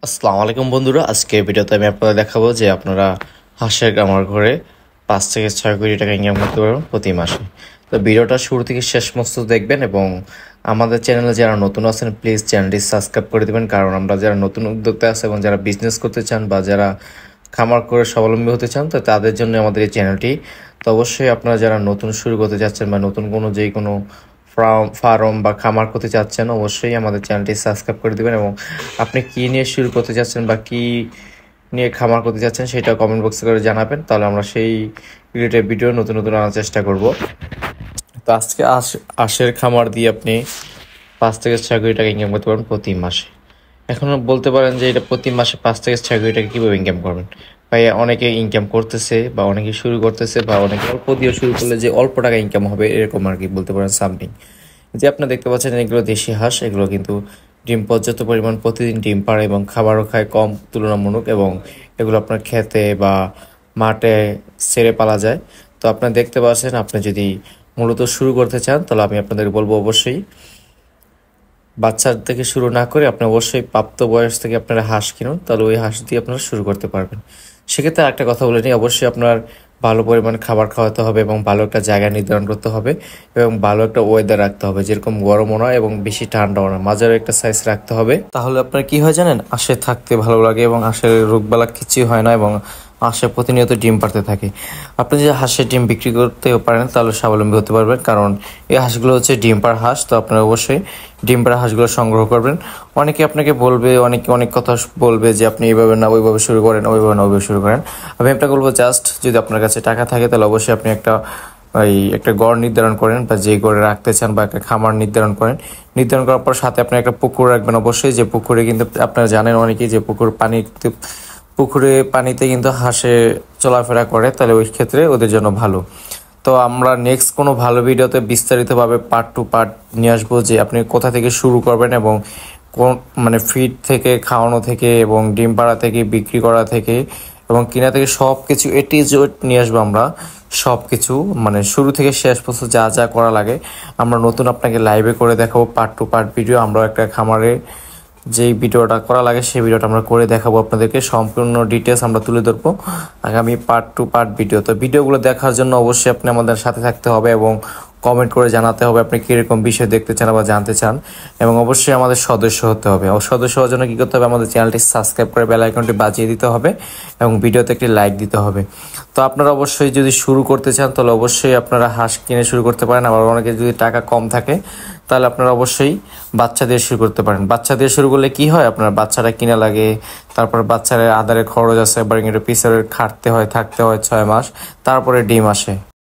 আসসালামু আলাইকুম বন্ধুরা, আজকের ভিডিওতে আমি আপনাদের দেখাবো যে আপনারা হাঁসের খামার করে 5 থেকে 6 কোটি টাকা ইনকাম করতে পারবেন প্রতি মাসে। তো ভিডিওটা শুরু থেকে শেষ পর্যন্ত দেখবেন এবং আমাদের চ্যানেলে যারা নতুন আছেন প্লিজ চ্যানেলটি সাবস্ক্রাইব করে দেবেন, কারণ আমরা যারা নতুন উদ্যোক্তা আছে এবং যারা বিজনেস করতে চান বা যারা খামার করে স্বাবলম্বী হতে চান তো তাদের জন্য আমাদের এই চ্যানেলটি। তো অবশ্যই আপনারা যারা নতুন শুরু করতে যাচ্ছেন বা নতুন কোনো ফার্ম বা খামার করতে চাচ্ছেন অবশ্যই আমাদের চ্যানেলটি সাবস্ক্রাইব করে দেবেন এবং আপনি কী নিয়ে শুরু করতে চাচ্ছেন বা কী নিয়ে খামার করতে চাচ্ছেন সেটা কমেন্ট বক্সে করে জানাবেন, তাহলে আমরা সেই রিলেটেড ভিডিও নতুন আনার চেষ্টা করব। তো আজকে হাঁসের খামার দিয়ে আপনি 5 থেকে 6 কোটি টাকা ইনকাম করতে পারবেন প্রতি মাসে। এখন বলতে পারেন যে এটা প্রতি মাসে 5 থেকে 6 কোটি টাকা কীভাবে ইনকাম করবেন। ভাই অনেকে ইনকাম করতেছে বা অনেকে শুরু করতেছে বা অনেকে অল্প দিয়ে শুরু করলে যে অল্প টাকা ইনকাম হবে এরকম আর কি বলতে পারেন সামথিং। যে আপনারা দেখতে পাচ্ছেন এগুলো দেশি হাঁস, এগুলো কিন্তু ডিম পর্যাপ্ত পরিমাণ প্রতিদিন ডিম পাড়ে এবং খাবারও খায় কম তুলনামূলক, এবং এগুলো আপনার খেতে বা মাঠে ছেড়ে পালা যায়। তো আপনারা দেখতে পাচ্ছেন, আপনি যদি মূলত শুরু করতে চান তাহলে আমি আপনাদের বলবো অবশ্যই বাচ্চার থেকে শুরু না করে আপনি অবশ্যই প্রাপ্ত বয়স থেকে আপনারা হাঁস কিনুন, তাহলে ওই হাঁস দিয়ে আপনারা শুরু করতে পারবেন। সেক্ষেত্রে একটা কথা বলে নিই, অবশ্যই আপনার ভালো পরিমাণ খাবার খাওয়াতে হবে এবং ভালো একটা জায়গা নির্ধারণ করতে হবে এবং ভালো একটা ওয়েদার রাখতে হবে, যেরকম গরমও নয় এবং বেশি ঠান্ডাও না, মাঝারি একটা সাইজ রাখতে হবে। তাহলে আপনার কি হয় জানেন, হাঁসে থাকতে ভালো লাগে এবং হাঁসের রোগবালা কিছুই হয় না এবং হাঁসে প্রতিনিয়ত ডিম পাড়তে থাকে। আপনি যদি হাঁসের ডিম বিক্রি করতে পারেন তাহলে স্বাবলম্বী হতে পারবেন, কারণ এই হাঁসগুলো হচ্ছে ডিম পাড়া হাঁস। তো আপনারা অবশ্যই ডিম পাড়া হাঁসগুলো সংগ্রহ করবেন। অনেকে আপনাকে বলবে, অনেকে অনেক কথা বলবে যে আপনি এইভাবে না ওইভাবে শুরু করেন, ওইভাবে না ওইভাবে শুরু করেন। আমি আপনাকে বলবো জাস্ট যদি আপনার কাছে টাকা থাকে তাহলে অবশ্যই আপনি একটা গড় নির্ধারণ করেন বা যে গড়ে রাখতে চান বা একটা খামার নির্ধারণ করেন। নির্ধারণ করার পর সাথে আপনি একটা পুকুর রাখবেন অবশ্যই, যে পুকুরে কিন্তু আপনারা জানেন অনেকেই যে পুকুরে পানিতে কিন্তু হাঁসে চলাফেরা করে, তাহলে ওই ক্ষেত্রে ওদের জন্য ভালো। তো আমরা নেক্সট কোনো ভালো ভিডিওতে বিস্তারিতভাবে পার্ট টু পার্ট নিয়ে আসবো যে আপনি কোথা থেকে শুরু করবেন এবং কোন ফিড থেকে, খাওয়ানো থেকে এবং ডিম পাড়া থেকে, বিক্রি করা থেকে এবং কিনা থেকে সব কিছু নিয়ে আসবো আমরা। সব কিছু শুরু থেকে শেষ পর্যন্ত যা যা করা লাগে আমরা নতুন আপনাকে লাইভে করে দেখাবো পার্ট টু পার্ট ভিডিও। আমরা একটা খামারে যেই ভিডিওটা করা লাগে সেই ভিডিওটা আমরা করে দেখাবো আপনাদেরকে, সম্পূর্ণ ডিটেলস আমরা তুলে ধরবো আগামী পার্ট টু পার্ট ভিডিও। তো ভিডিওগুলো দেখার জন্য অবশ্যই আপনি আমাদের সাথে থাকতে হবে এবং কমেন্ট করে জানাতে হবে আপনি কীরকম বিষয় দেখতে চান বা জানতে চান, এবং অবশ্যই আমাদের সদস্য হতে হবে। সদস্য হওয়ার জন্য কী করতে হবে, আমাদের চ্যানেলটি সাবস্ক্রাইব করে বেল আইকনটি বাজিয়ে দিতে হবে এবং ভিডিওতে একটি লাইক দিতে হবে। তো আপনারা অবশ্যই যদি শুরু করতে চান তাহলে অবশ্যই আপনারা হাঁস কিনে শুরু করতে পারেন। আবার অনেকে যদি টাকা কম থাকে তাহলে আপনারা অবশ্যই বাচ্চা দিয়ে শুরু করতে পারেন। বাচ্চা দিয়ে শুরু করলে কি হয়, আপনার বাচ্চাটা কিনা লাগে, তারপর বাচ্চার আদারের খরচ আছে, এবার পিছনে থাকতে হয় 6 মাস, তারপরে ডিম আসে।